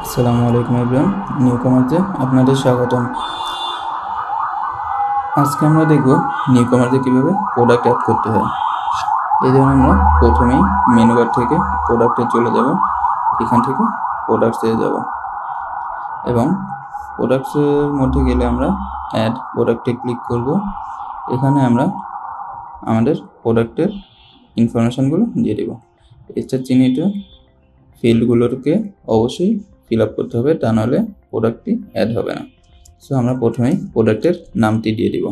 আসসালামু আলাইকুম এভরিওয়ান, নিউকমার্সে আপনাদের স্বাগতম। আজকে আমরা দেখব নিউকমার্সে কীভাবে প্রোডাক্ট অ্যাড করতে হয়। এই জন্য আমরা প্রথমেই মেনু বার থেকে প্রোডাক্টে চলে যাব, এখান থেকে প্রোডাক্টসে যাব এবং প্রোডাক্টসের মধ্যে গেলে আমরা অ্যাড প্রোডাক্টে ক্লিক করব। এখানে আমরা আমাদের প্রোডাক্টের ইনফরমেশানগুলো দিয়ে দেব। এছাড়া চিহ্নিত ফিল্ডগুলোকে অবশ্যই ফিল আপ করতে হবে, তা নাহলে প্রোডাক্টটি অ্যাড হবে না। সো আমরা প্রথমেই প্রোডাক্টের নামটি দিয়ে দিব।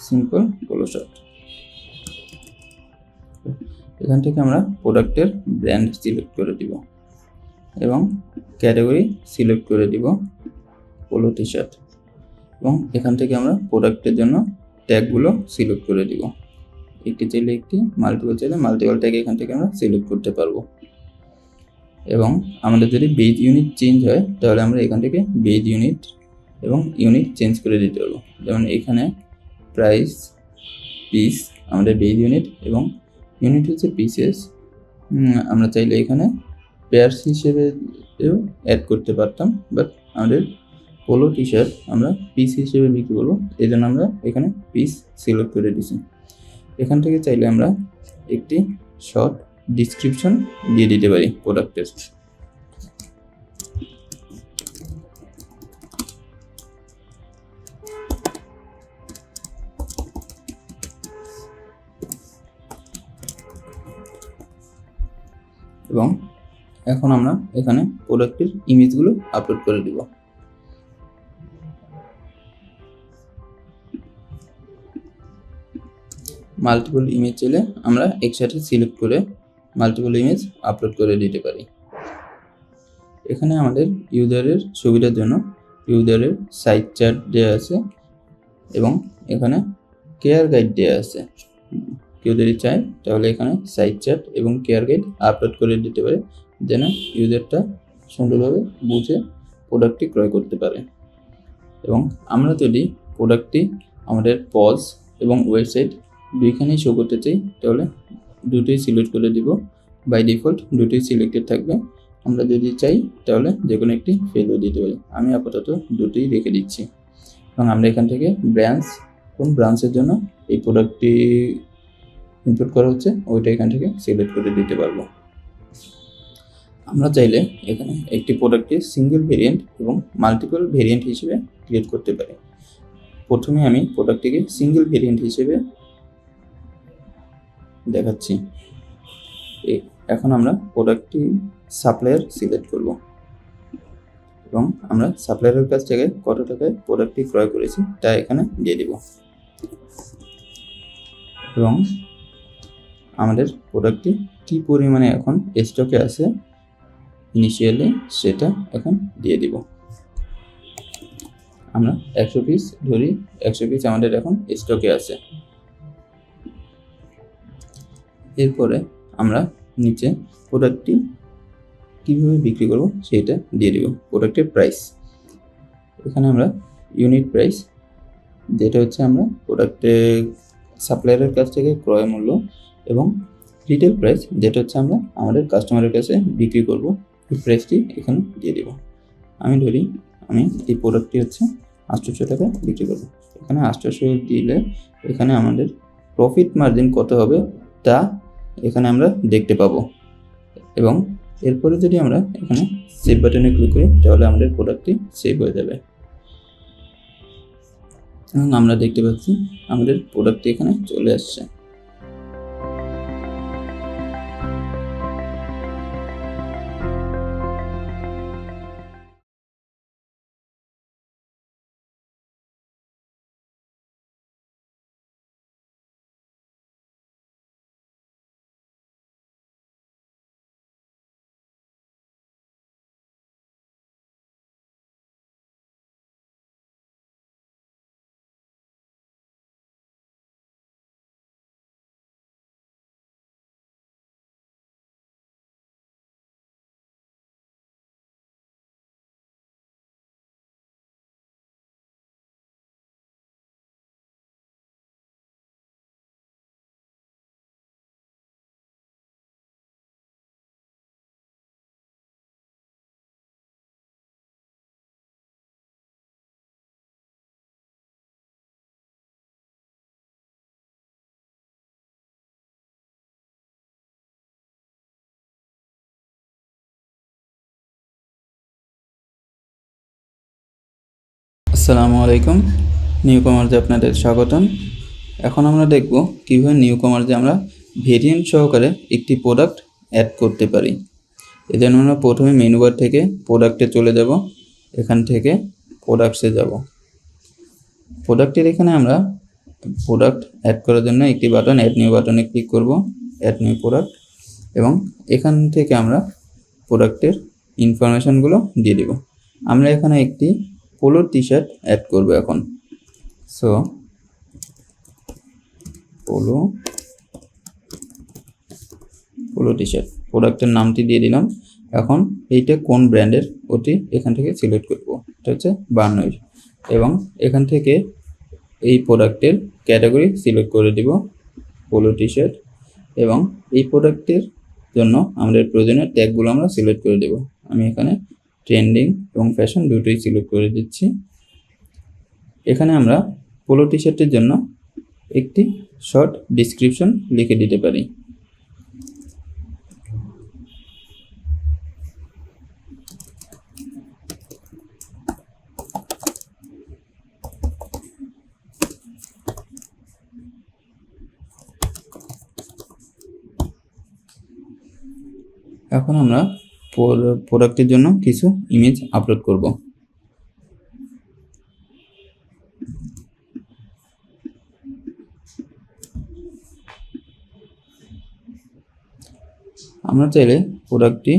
Simple polo shirt. এখান থেকে আমরা প্রোডাক্টের ব্র্যান্ড সিলেক্ট করে দিব এবং ক্যাটাগরি সিলেক্ট করে দিব পোলো টি শার্ট এবং এখান থেকে আমরা প্রোডাক্টের জন্য ট্যাগগুলো সিলেক্ট করে দিব। একটি চাইলে একটি, মাল্টিপল চাইলে মাল্টিপল ট্যাগ এখান থেকে আমরা সিলেক্ট করতে পারবো। এবং আমাদের যদি বেজ ইউনিট চেঞ্জ হয় তাহলে আমরা এখান থেকে বেজ ইউনিট এবং ইউনিট চেঞ্জ করে দিতে পারবো। যেমন এখানে প্রাইস, পিস আমাদের বেজ ইউনিট এবং ইউনিট হচ্ছে পিসেস। আমরা চাইলে এখানে পেয়ার্স হিসেবেও অ্যাড করতে পারতাম, বাট আমাদের পোলো টি শার্ট আমরা পিস হিসেবে বিক্রি করবো, এই জন্য আমরা এখানে পিস সিলেক্ট করে দিছি। এখান থেকে চাইলে আমরা একটি শর্ট ডিসক্রিপশন দিয়ে দিতে পারি প্রোডাক্টের। এবং এখন আমরা এখানে প্রোডাক্টের ইমেজগুলো আপলোড করে দিব। মাল্টিপল ইমেজ চাইলে আমরা একসাথে সিলেক্ট করে মাল্টিপল ইমেজ আপলোড করে দিতে পারি। এখানে আমাদের ইউজারের সুবিধার জন্য ইউজারের সাইজ চার্ট দেওয়া আছে এবং এখানে কেয়ার গাইড দেওয়া আছে। কেউ যদি চায় তাহলে এখানে সাইজ চার্ট এবং কেয়ার গাইড আপলোড করে দিতে পারে, যেন ইউজারটা সুন্দরভাবে বুঝে প্রোডাক্টটি ক্রয় করতে পারে। এবং আমরা যদি প্রোডাক্টটি আমাদের পজ এবং ওয়েবসাইট দুইখানেই শো করতে চাই তাহলে দুটোই সিলেক্ট করে দিব। বাই ডিফল্ট দুটোই সিলেক্টেড থাকবে। আমরা যদি চাই তাহলে যে কোনো একটি ফেলও দিতে পারি। আমি আপাতত দুটোই রেখে দিচ্ছি এবং আমরা এখান থেকে ব্রাঞ্চ, কোন ব্রাঞ্চের জন্য এই প্রোডাক্টটি ইনপুট করা হচ্ছে ওইটা এখান থেকে সিলেক্ট করে দিতে পারবো। আমরা চাইলে এখানে একটি প্রোডাক্টকে সিঙ্গেল ভেরিয়েন্ট এবং মাল্টিপল ভেরিয়েন্ট হিসেবে ক্রিয়েট করতে পারি। প্রথমে আমি প্রোডাক্টটিকে সিঙ্গেল ভেরিয়েন্ট হিসেবে দেখাচ্ছি। এখন আমরা প্রোডাক্টটি সাপ্লায়ার সিলেক্ট করব এবং আমরা সাপ্লায়ারের কাছ থেকে কত টাকায় প্রোডাক্টটি ক্রয় করেছি তা এখানে দিয়ে দিব এবং আমাদের প্রোডাক্টটি কী পরিমাণে এখন স্টকে আছে ইনিশিয়ালি সেটা এখন দিয়ে দিব। আমরা 100 পিস ধরি, 100 পিস আমাদের এখন স্টকে আছে। এরপরে আমরা নিচে প্রোডাক্টটি কীভাবে বিক্রি করব সেটা দিয়ে দেব। প্রোডাক্টের প্রাইস, এখানে আমরা ইউনিট প্রাইস, যেটা হচ্ছে আমরা প্রোডাক্টের সাপ্লায়ারের কাছ থেকে ক্রয় মূল্য, এবং রিটেল প্রাইস, যেটা হচ্ছে আমরা আমাদের কাস্টমারের কাছে বিক্রি করব, এই প্রাইসটি এখানে দিয়ে দেব। আমি ধরি আমি এই প্রোডাক্টটি হচ্ছে 800 টাকায় বিক্রি করব। এখানে 800 দিলে এখানে আমাদের প্রফিট মার্জিন কত হবে তা এখানে আমরা দেখতে পাবো। এবং এরপরে যদি আমরা এখানে সেভ বাটনে ক্লিক করি তাহলে আমাদের প্রোডাক্টটি সেভ হয়ে যাবে এবং আমরা দেখতে পাচ্ছি আমাদের প্রোডাক্টটি এখানে চলে আসছে। আসসালামু আলাইকুম, নিউ কমার্সে আপনাদের স্বাগতম। এখন আমরা দেখব কীভাবে নিউ কমার্সে আমরা ভেরিয়েন্ট সহকারে একটি প্রোডাক্ট অ্যাড করতে পারি। এই জন্য আমরা প্রথমে মেনু বার থেকে প্রোডাক্টে চলে যাব, এখান থেকে প্রোডাক্টসে যাব। প্রোডাক্টের এখানে আমরা প্রোডাক্ট অ্যাড করার জন্য একটি বাটন অ্যাড নিউ বাটনে ক্লিক করব, অ্যাড নিউ প্রোডাক্ট, এবং এখান থেকে আমরা প্রোডাক্টের ইনফরমেশনগুলো দিয়ে দেব। আমরা এখানে একটি পোলো টি শার্ট অ্যাড করব এখন। সো পোলো টি শার্ট প্রোডাক্টের নামটি দিয়ে দিলাম। এখন এইটা কোন ব্র্যান্ডের ওটি এখান থেকে সিলেক্ট করব, এটা হচ্ছে বার্নউইজ, এবং এখান থেকে এই প্রোডাক্টের ক্যাটাগরি সিলেক্ট করে দিব পোলো টি শার্ট, এবং এই প্রোডাক্টের জন্য আমাদের প্রয়োজনীয় ট্যাগগুলো আমরা সিলেক্ট করে দেব। আমি এখানে ট্রেন্ডিং এবং ফ্যাশন দুটোই সিলেক্ট করে দিচ্ছি। এখানে আমরা পোলো টি শার্টের জন্য একটি শর্ট ডিসক্রিপশন লিখে দিতে পারি। এখন আমরা প্রোডাক্টের জন্য কিছু ইমেজ আপলোড করব। আমরা চাইলে প্রোডাক্টটি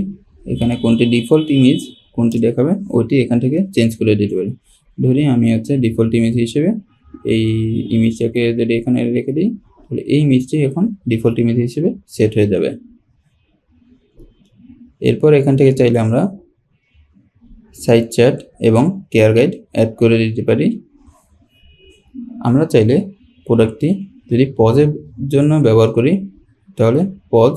এখানে কোনটি ডিফল্ট ইমেজ কোনটি দেখাবে ওইটি এখান থেকে চেঞ্জ করে দিতে পারি। ধরি আমি হচ্ছে ডিফল্ট ইমেজ হিসেবে এই ইমেজটাকে যদি এখানে রেখে দিই, তাহলে এই ইমেজটি এখন ডিফল্ট ইমেজ হিসেবে সেট হয়ে যাবে। এরপর এখান থেকে চাইলে আমরা সাইজ চার্ট এবং কেয়ার গাইড অ্যাড করে দিতে পারি। আমরা চাইলে প্রোডাক্টটি যদি পজের জন্য ব্যবহার করি তাহলে পজ,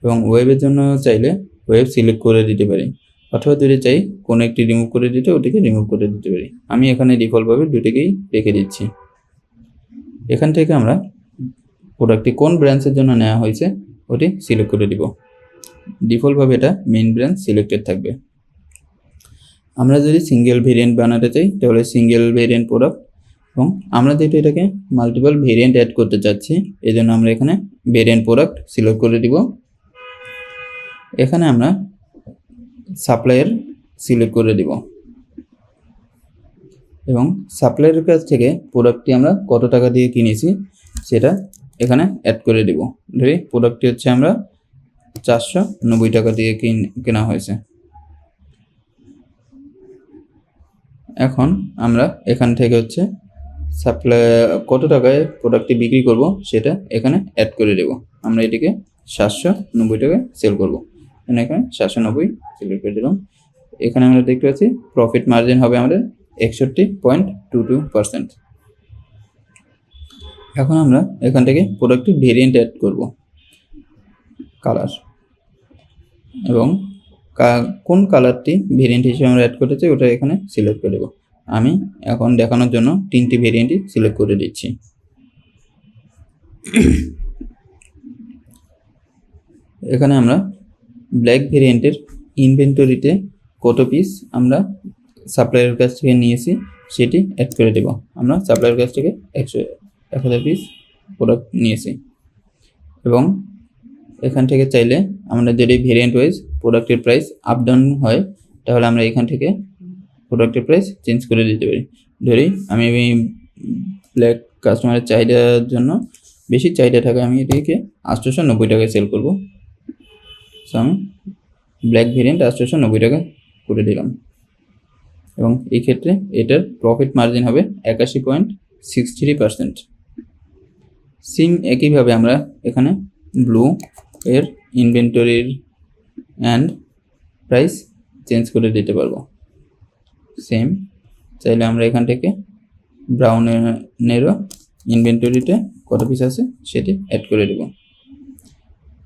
এবং ওয়েবের জন্য চাইলে ওয়েব সিলেক্ট করে দিতে পারি, অথবা যদি চাই কোনো একটি রিমুভ করে দিতে ওটিকে রিমুভ করে দিতে পারি। আমি এখানে ডিফল্টভাবে দুটিকেই রেখে দিচ্ছি। এখান থেকে আমরা প্রোডাক্টটি কোন ব্র্যান্ডের জন্য নেওয়া হয়েছে ওটি সিলেক্ট করে দিব। ডিফল্টভাবে এটা মেইন ব্র্যান্ড সিলেক্টেড থাকবে। আমরা যদি সিঙ্গেল ভেরিয়েন্ট বানাতে চাই তাহলে সিঙ্গেল ভেরিয়েন্ট প্রোডাক্ট, এবং আমরা যেহেতু এটাকে মাল্টিপল ভেরিয়েন্ট অ্যাড করতে চাচ্ছি এই জন্য আমরা এখানে ভেরিয়েন্ট প্রোডাক্ট সিলেক্ট করে দিব। এখানে আমরা সাপ্লায়ার সিলেক্ট করে দিব, এবং সাপ্লায়ারের কাছ থেকে প্রোডাক্টটি আমরা কত টাকা দিয়ে কিনেছি সেটা এখানে অ্যাড করে দিব। ধরি প্রোডাক্টটি হচ্ছে আমরা 490 টাকা দিয়ে কেনা হয়েছে। এখন আমরা এখান থেকে হচ্ছে সাপ্লাই কত টাকায় প্রোডাক্টটি বিক্রি করব সেটা এখানে অ্যাড করে দেব। আমরা এটিকে 790 টাকায় সেল করব। এখানে 790 সিলেক্ট করে দিলাম। এখানে আমরা দেখতে পাচ্ছি প্রফিট মার্জিন হবে আমাদের 61.22%। এখন আমরা এখান থেকে প্রোডাক্টটি ভেরিয়েন্ট অ্যাড করব, কালার, এবং কোন কালারটি ভেরিয়েন্ট হিসেবে আমরা অ্যাড করতে চাই ওটা এখানে সিলেক্ট করে দেব। আমি এখন দেখানোর জন্য 3টি ভেরিয়েন্টই সিলেক্ট করে দিচ্ছি। এখানে আমরা ব্ল্যাক ভেরিয়েন্টের ইনভেন্টরিতে কত পিস আমরা সাপ্লায়ারের কাছ থেকে নিয়েছি সেটি অ্যাড করে দেব। আমরা সাপ্লায়ারের কাছ থেকে 1000 পিস প্রোডাক্ট নিয়েছি, এবং এখান থেকে চাইলে আমরা যদি ভেরিয়েন্ট ওয়াইজ প্রোডাক্টের প্রাইস আপ ডাউন হয় তাহলে আমরা এখান থেকে প্রোডাক্টের প্রাইস চেঞ্জ করে দিতে পারি। ধরি আমি ব্ল্যাক কাস্টমারের চাহিদার জন্য বেশি চাহিদা থাকে, আমি এটিকে 890 টাকায় সেল করব। সো আমি ব্ল্যাক ভেরিয়েন্ট 890 টাকা করে দিলাম, এবং এই ক্ষেত্রে এটার প্রফিট মার্জিন হবে 81.63%। সিম একইভাবে আমরা এখানে ব্লু এর ইনভেন্টরির অ্যান্ড প্রাইস চেঞ্জ করে দিতে পারবো। সেম চাইলে আমরা এখান থেকে ব্রাউনেরও ইনভেন্টরিতে কত পিস আছে সেটি অ্যাড করে দেব।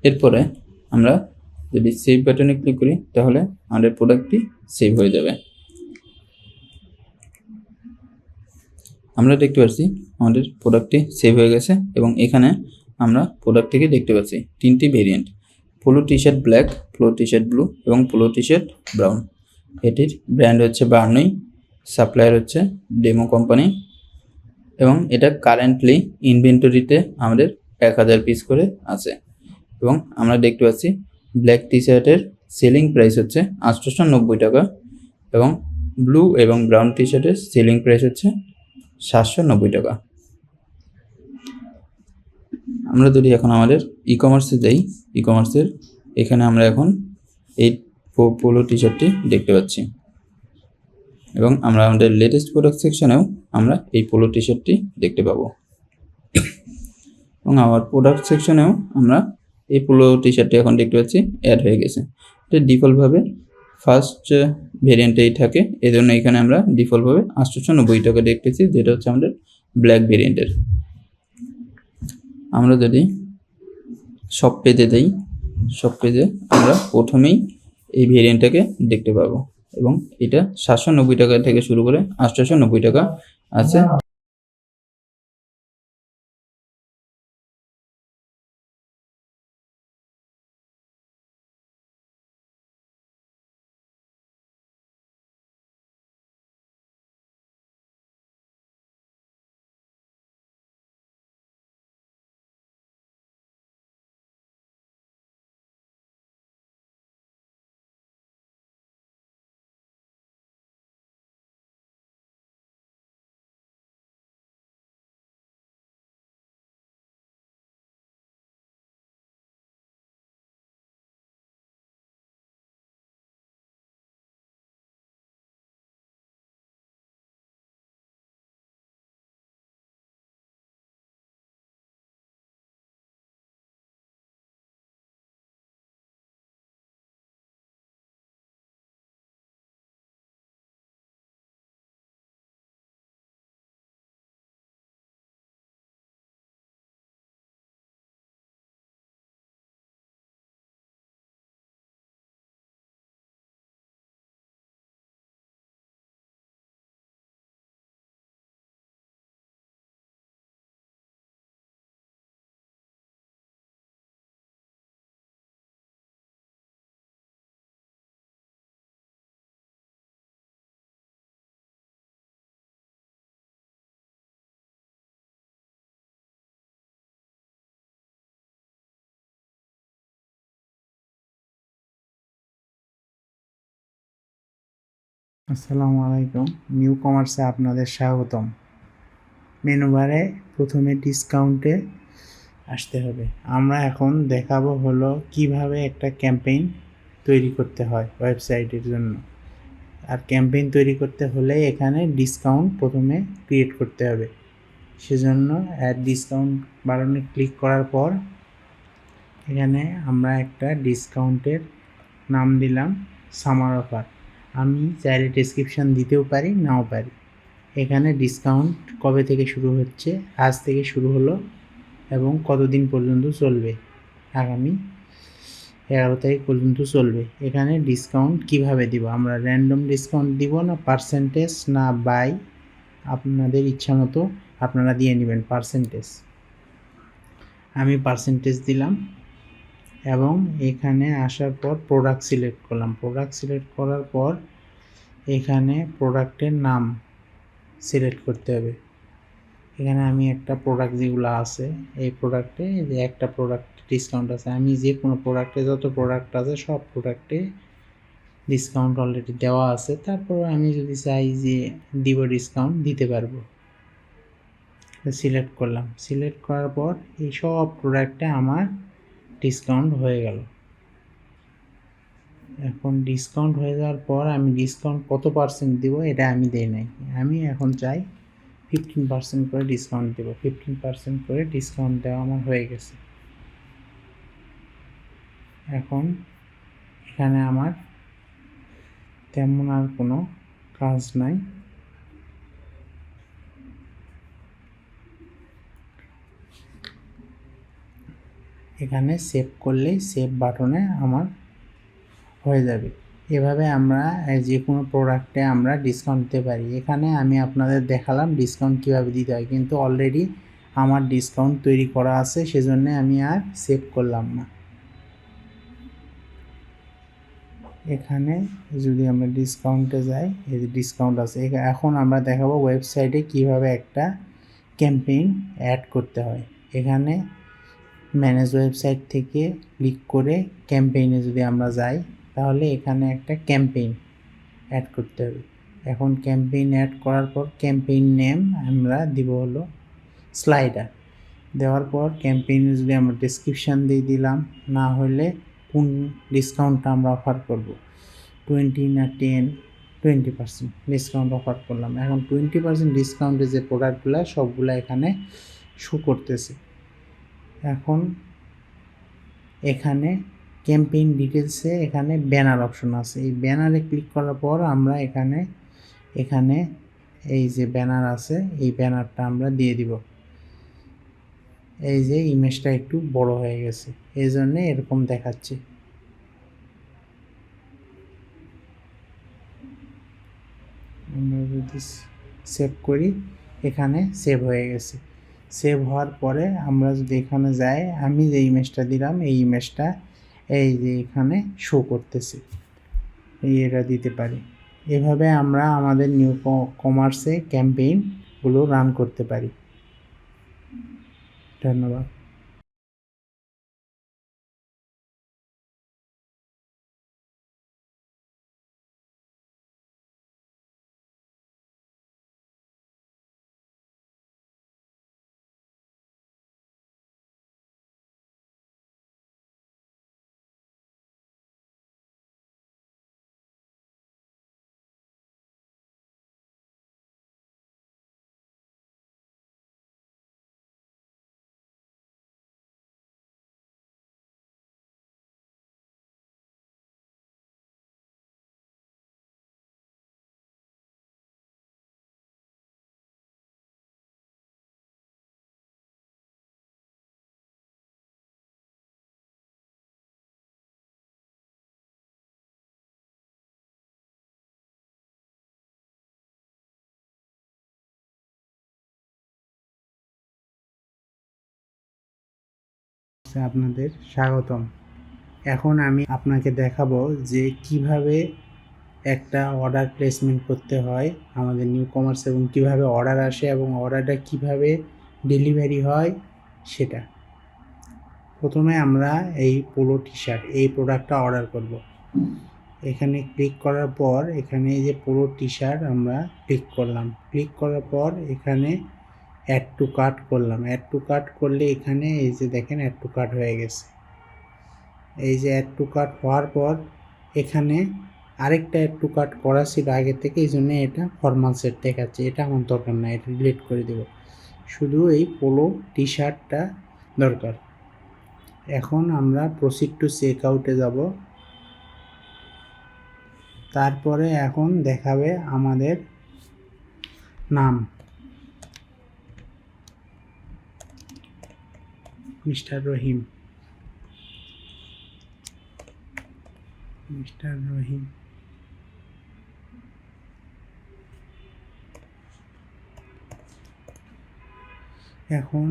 এরপরে আমরা যদি সেভ বাটনে ক্লিক করি তাহলে আমাদের প্রোডাক্টটি সেভ হয়ে যাবে। আমরা দেখতে পাচ্ছি আমাদের প্রোডাক্টটি সেভ হয়ে গেছে, এবং এখানে আমরা প্রোডাক্টটিকে দেখতে পাচ্ছি 3টি variant, polo T shirt black, polo T shirt blue এবং পোলো টি শার্ট ব্রাউন। এটির ব্র্যান্ড হচ্ছে বার্নউই, সাপ্লায়ার হচ্ছে ডেমো কোম্পানি, এবং এটা কারেন্টলি ইনভেন্টরিতে আমাদের 1000 পিস করে আছে। এবং আমরা দেখতে পাচ্ছি ব্ল্যাক টি শার্টের সেলিং প্রাইস হচ্ছে 890 টাকা, এবং ব্লু এবং ব্রাউন টি শার্টের সেলিং প্রাইস হচ্ছে 790 টাকা। আমরা যদি এখন আমাদের ই কমার্সে যাই, ই কমার্সের এখানে আমরা এখন এই পোলো টি শার্টটি দেখতে পাচ্ছি, এবং আমরা আমাদের লেটেস্ট প্রোডাক্ট সেকশনেও আমরা এই পোলো টি শার্টটি দেখতে পাবো, এবং আমার প্রোডাক্ট সেকশনেও আমরা এই পোলো টি শার্টটি এখন দেখতে পাচ্ছি অ্যাড হয়ে গেছে। এটা ডিফল্টভাবে ফার্স্ট ভেরিয়েন্টেই থাকে, এই জন্য এখানে আমরা ডিফল্টভাবে 890 টাকা দেখতেছি, যেটা হচ্ছে আমাদের ব্ল্যাক ভেরিয়েন্টের। আমরা যদি সব পেজে যাই, সব পেজে আমরা প্রথমেই এই ভেরিয়েন্টটাকে দেখতে পাবো, এবং এটা 790 টাকা থেকে শুরু করে 890 টাকা আছে। আসসালামু আলাইকুম, নিউ কমার্সে আপনাদের স্বাগতম। মেনু বারে প্রথমে ডিসকাউন্টে আসতে হবে। আমরা এখন দেখাবো হলো কিভাবে একটা ক্যাম্পেইন তৈরি করতে হয় ওয়েবসাইটের জন্য। আর ক্যাম্পেইন তৈরি করতে হলে এখানে ডিসকাউন্ট প্রথমে ক্রিয়েট করতে হবে। সেজন্য অ্যাড ডিসকাউন্ট বাটনে ক্লিক করার পর এখানে আমরা একটা ডিসকাউন্টের নাম দিলাম সামার অফার। আমি চাইলে ডেসক্রিপশান দিতেও পারি, নাও পারি। এখানে ডিসকাউন্ট কবে থেকে শুরু হচ্ছে, আজ থেকে শুরু হলো এবং কতদিন পর্যন্ত চলবে, আগামী 11 তারিখ পর্যন্ত চলবে। এখানে ডিসকাউন্ট কিভাবে দিব, আমরা র্যান্ডম ডিসকাউন্ট দিব না পার্সেন্টেজ না বাই, আপনাদের ইচ্ছা মতো আপনারা দিয়ে নেবেন পার্সেন্টেজ। আমি পার্সেন্টেজ দিলাম এবং এখানে আসার পর প্রোডাক্ট সিলেক্ট করলাম। প্রোডাক্ট সিলেক্ট করার পর এখানে প্রোডাক্টের নাম সিলেক্ট করতে হবে। এখানে আমি একটা প্রোডাক্ট যেগুলো আছে এই প্রোডাক্টে যে একটা প্রোডাক্ট ডিসকাউন্ট আছে, আমি যে কোনো প্রোডাক্টে যত প্রোডাক্ট আছে সব প্রোডাক্টে ডিসকাউন্ট অলরেডি দেওয়া আছে। তারপর আমি যদি চাই যে দিব ডিসকাউন্ট দিতে পারবো। সিলেক্ট করলাম, সিলেক্ট করার পর এই সব প্রোডাক্টে আমার ডিসকাউন্ট হয়ে গেল। এখন ডিসকাউন্ট হয়ে যাওয়ার পর আমি ডিসকাউন্ট কত পার্সেন্ট দিব এটা আমি দেই নাই, আমি এখন চাই 15% করে ডিসকাউন্ট দেবো। 15% করে ডিসকাউন্ট দেওয়া আমার হয়ে গেছে। এখন এখানে আমার তেমন আর কোনো কাজ নাই। এখানে সেভ করলেই সেভ বাটনে আমার হয়ে যাবে। এভাবে আমরা যে কোনো প্রোডাক্টে আমরা ডিসকাউন্ট দিতে পারি। এখানে আমি আপনাদের দেখালাম ডিসকাউন্ট কীভাবে দিতে হয়, কিন্তু অলরেডি আমার ডিসকাউন্ট তৈরি করা আছে, সেজন্য আমি আর সেভ করলাম না। এখানে যদি আমরা ডিসকাউন্টে যাই, এই যে ডিসকাউন্ট আছে। এখন আমরা দেখাবো ওয়েবসাইটে কিভাবে একটা ক্যাম্পেইন অ্যাড করতে হয়। এখানে ম্যানেজ ওয়েবসাইট থেকে ক্লিক করে ক্যাম্পেইনে যদি আমরা যাই, তাহলে এখানে একটা ক্যাম্পেইন অ্যাড করতে হবে। এখন ক্যাম্পেইন অ্যাড করার পর ক্যাম্পেইন নেম আমরা দিব হলো স্লাইডার। দেওয়ার পর ক্যাম্পেইনে যদি আমরা ডেসক্রিপশান দিয়ে দিলাম, না হলে কোন ডিসকাউন্টটা আমরা অফার করব, 20 না 10, 20% ডিসকাউন্ট অফার করলাম। এখন 20% ডিসকাউন্টে যে প্রোডাক্টগুলো সবগুলো এখানে শো করতেছে। এখন এখানে ক্যাম্পেইন ডিটেলসে এখানে ব্যানার অপশন আছে। এই ব্যানারে ক্লিক করার পর আমরা এখানে এই যে ব্যানার আছে, এই ব্যানারটা আমরা দিয়ে দিব। এই যে ইমেজটা একটু বড় হয়ে গেছে, এই জন্যে এরকম দেখাচ্ছে। আমরা যদি সেভ করি, এখানে সেভ হয়ে গেছে। সেভ হওয়ার পরে আমরা যদি এখানে যাই, আমি যে ইমেজটা দিলাম এই ইমেজটা এই যে এখানে শো করতেছে, এটা দিতে পারি। এভাবে আমরা আমাদের নিউ কমার্সে ক্যাম্পেইনগুলো রান করতে পারি। ধন্যবাদ। আপনাদের স্বাগতম। এখন আমি আপনাকে দেখাবো যে কিভাবে একটা অর্ডার প্লেসমেন্ট করতে হয় আমাদের নিউ কমার্স, এবং কিভাবে অর্ডার আসে এবং অর্ডারটা কিভাবে ডেলিভারি হয় সেটা। প্রথমে আমরা এই পোলো টি শার্ট এই প্রোডাক্টটা অর্ডার করব। এখানে ক্লিক করার পর এখানে এই যে পোলো টি শার্ট আমরা ক্লিক করলাম। ক্লিক করার পর এখানে অ্যাড টু কার্ট করলাম। অ্যাড টু কার্ট করলে এখানে এই যে দেখেন অ্যাড টু কার্ট হয়ে গেছে। এই যে অ্যাড টু কার্ট হওয়ার পর এখানে আরেকটা অ্যাড টু কার্ট করা ছিল আগে থেকে, এই জন্য এটা ফরমাল সেট দেখাচ্ছে। এটা আমার দরকার না, এটা ডিলিট করে দেব। শুধু এই পোলো টি শার্টটা দরকার। এখন আমরা প্রসিড টু চেক আউটে যাব। তারপরে এখন দেখাবে আমাদের নাম, মিস্টার রহিম। এখন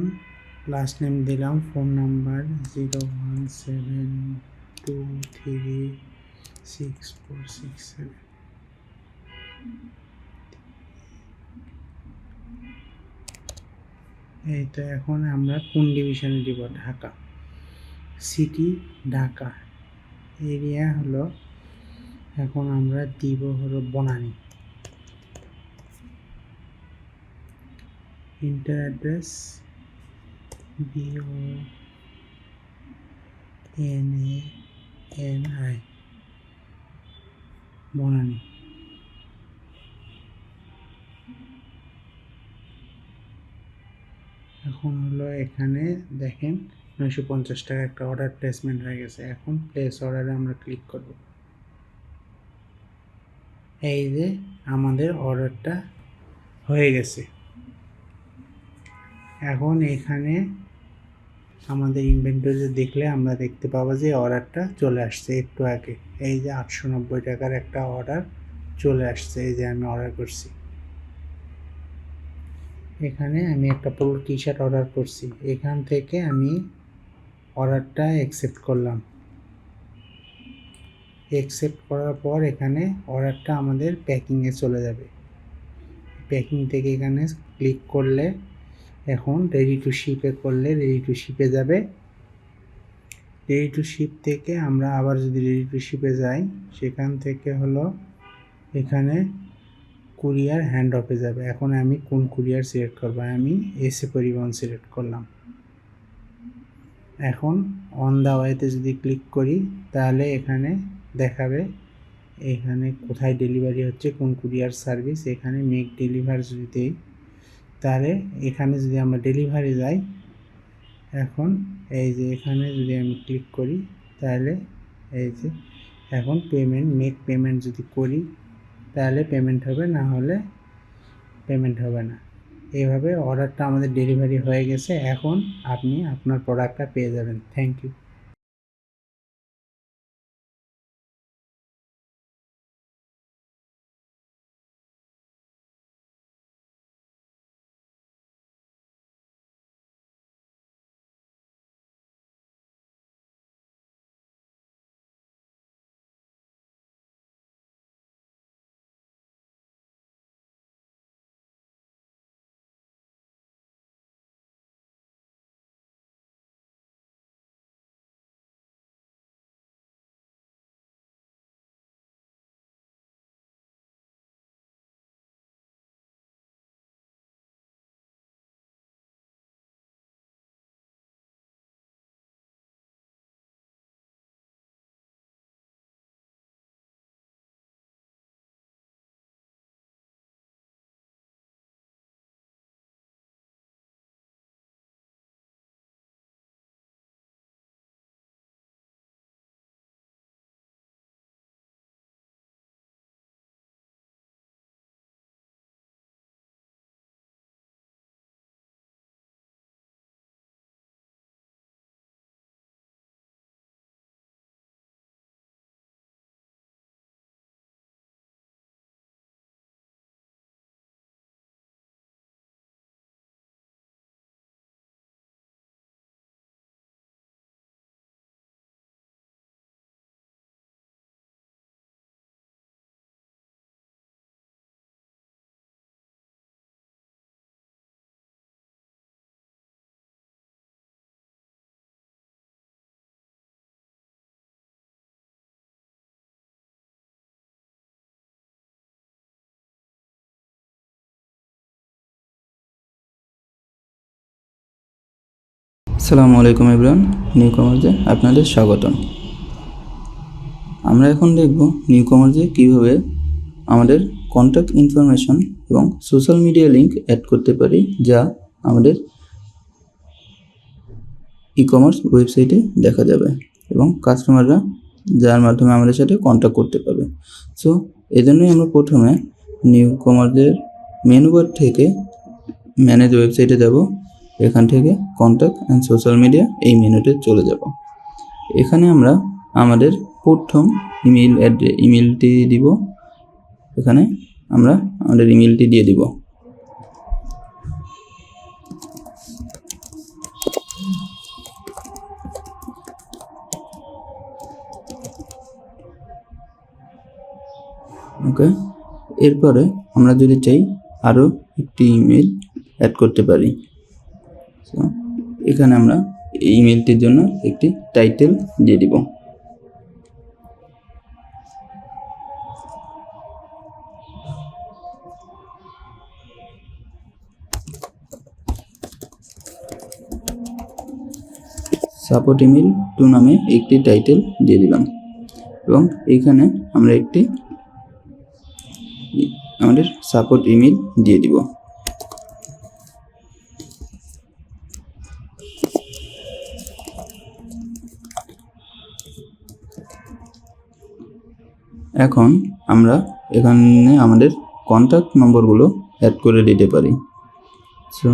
লাস্ট নেম দিলাম, ফোন নাম্বার 017236467। এই তো এখন আমরা কোন ডিভিশনে দিব, ঢাকা। সিটি ঢাকা, এরিয়া হলো, এখন আমরা দিব হলো Banani. Inter address BONANI Banani. এখন হলো এখানে দেখেন 950 টাকা একটা অর্ডার প্লেসমেন্ট হয়ে গেছে। এখন প্লেস অর্ডারে আমরা ক্লিক করব। এই যে আমাদের অর্ডারটা হয়ে গেছে। এখন এখানে আমাদের ইনভেন্টরি দেখলে আমরা দেখতে পাবো যে অর্ডারটা চলে আসছে একটু আগে। এই যে 890 টাকার একটা অর্ডার চলে আসছে, এই যে আমি অর্ডার করছি। এখানে আমি একটা পোলো টি শার্ট অর্ডার করছি, এখান থেকে আমি অর্ডারটা অ্যাকসেপ্ট করলাম। অ্যাকসেপ্ট করার পর এখানে অর্ডারটা আমাদের প্যাকিংয়ে চলে যাবে। প্যাকিং থেকে এখানে ক্লিক করলে এখন রেডি টু শিপে করলে রেডি টু শিপে যাবে। রেডি টু শিপ থেকে আমরা আবার যদি রেডি টু শিপে যাই, সেখান থেকে হলো এখানে কুরিয়ার হ্যান্ড অফে যাবে। এখন আমি কোন কুরিয়ার সিলেক্ট করব, আমি এসএ পরিবহন সিলেক্ট করলাম। এখন অন দ্য ওয়েতে যদি ক্লিক করি তাহলে এখানে দেখাবে এখানে কোথায় ডেলিভারি হচ্ছে, কোন কুরিয়ার সার্ভিস। এখানে মেক ডেলিভার যদি দিই তাহলে এখানে যদি আমরা ডেলিভারি যাই, এখন এই যে এখানে যদি আমি ক্লিক করি তাহলে এই যে এখন পেমেন্ট মেক পেমেন্ট যদি করি তাহলে পেমেন্ট হবে, না হলে পেমেন্ট হবে না। এইভাবে অর্ডারটা আমাদের ডেলিভারি হয়ে গেছে। এখন আপনি আপনার প্রোডাক্টটা পেয়ে যাবেন। Thank you. আসসালামু আলাইকুম এভরিওয়ান, নিউ কমার্সে আপনাদের স্বাগতম। আমরা এখন দেখব নিউ কমার্সে কীভাবে আমাদের কন্ট্যাক্ট ইনফরমেশন এবং সোশ্যাল মিডিয়া লিঙ্ক অ্যাড করতে পারি, যা আমাদের ই কমার্স ওয়েবসাইটে দেখা যাবে এবং কাস্টমাররা যার মাধ্যমে আমাদের সাথে কন্ট্যাক্ট করতে পারবে। সো এজন্যই আমরা প্রথমে নিউ কমার্সের মেনু বার থেকে ম্যানেজ ওয়েবসাইটে যাব। এখান থেকে কন্ট্যাক্ট অ্যান্ড সোশ্যাল মিডিয়া এই মেনুতে চলে যাব। এখানে আমরা আমাদের প্রথম ইমেলটি দিব। এখানে আমরা আমাদের ইমেলটি দিয়ে দিব। ওকে, এরপরে আমরা যদি চাই আরও একটি ইমেল অ্যাড করতে পারি। সো এখানে আমরা এই ইমেলটির জন্য একটি টাইটেল দিয়ে দিব। সাপোর্ট ইমেল 2 নামে একটি টাইটেল দিয়ে দিলাম এবং এখানে আমরা একটি আমাদের সাপোর্ট ইমেল দিয়ে দিব। এখন আমরা এখানে আমাদের কন্ট্যাক্ট নম্বরগুলো অ্যাড করে দিতে পারি। সো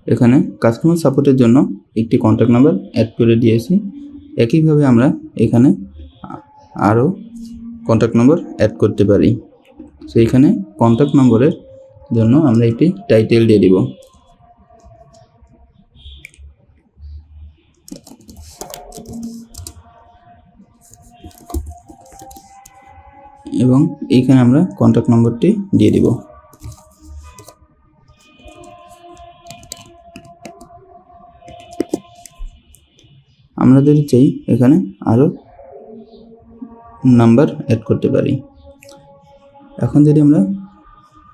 এখানে কাস্টমার সাপোর্টের জন্য একটি কন্ট্যাক্ট নাম্বার অ্যাড করে দিয়েছি। একইভাবে আমরা এখানে আরও কন্ট্যাক্ট নম্বর অ্যাড করতে পারি। সো এখানে কন্ট্যাক্ট নম্বরের জন্য আমরা একটি টাইটেল দিয়ে দিব। এবং এইখানে আমরা কন্ট্যাক্ট নম্বরটি দিয়ে দিব। আমরা যদি চাই এখানে আরও নাম্বার অ্যাড করতে পারি। এখন যদি আমরা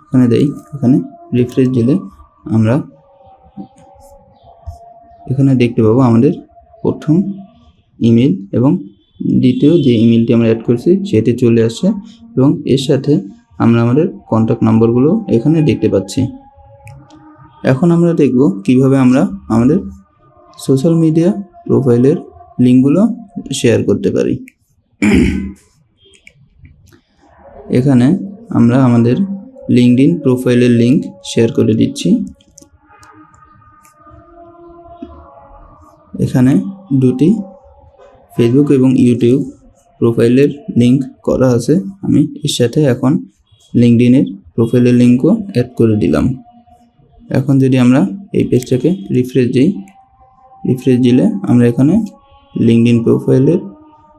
এখানে দেই, এখানে রিফ্রেশ দিলে আমরা এখানে দেখতে পাবো আমাদের প্রথম ইমেল এবং দ্বিতীয় যে ইমেলটি আমরা অ্যাড করছি সেটি চলে আসছে এবং এর সাথে আমরা আমাদের কন্ট্যাক্ট নম্বরগুলো এখানে দেখতে পাচ্ছি। এখন আমরা দেখব কিভাবে আমরা আমাদের সোশ্যাল মিডিয়া প্রোফাইলের লিঙ্কগুলো শেয়ার করতে পারি। এখানে আমরা আমাদের লিঙ্কডইন প্রোফাইলের লিঙ্ক শেয়ার করে দিচ্ছি। এখানে দুটি ফেসবুক এবং ইউটিউব প্রোফাইলের লিঙ্ক করা আছে। আমি এর সাথে এখন লিঙ্কডইনের প্রোফাইলের লিঙ্কও অ্যাড করে দিলাম। এখন যদি আমরা এই পেজটাকে রিফ্রেশ দিই, রিফ্রেশ দিলে আমরা এখানে লিঙ্কডইন প্রোফাইলের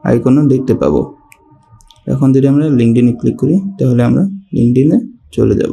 আইকনও দেখতে পাবো। এখন যদি আমরা লিঙ্কডইনে ক্লিক করি তাহলে আমরা লিঙ্কডইনে চলে যাব।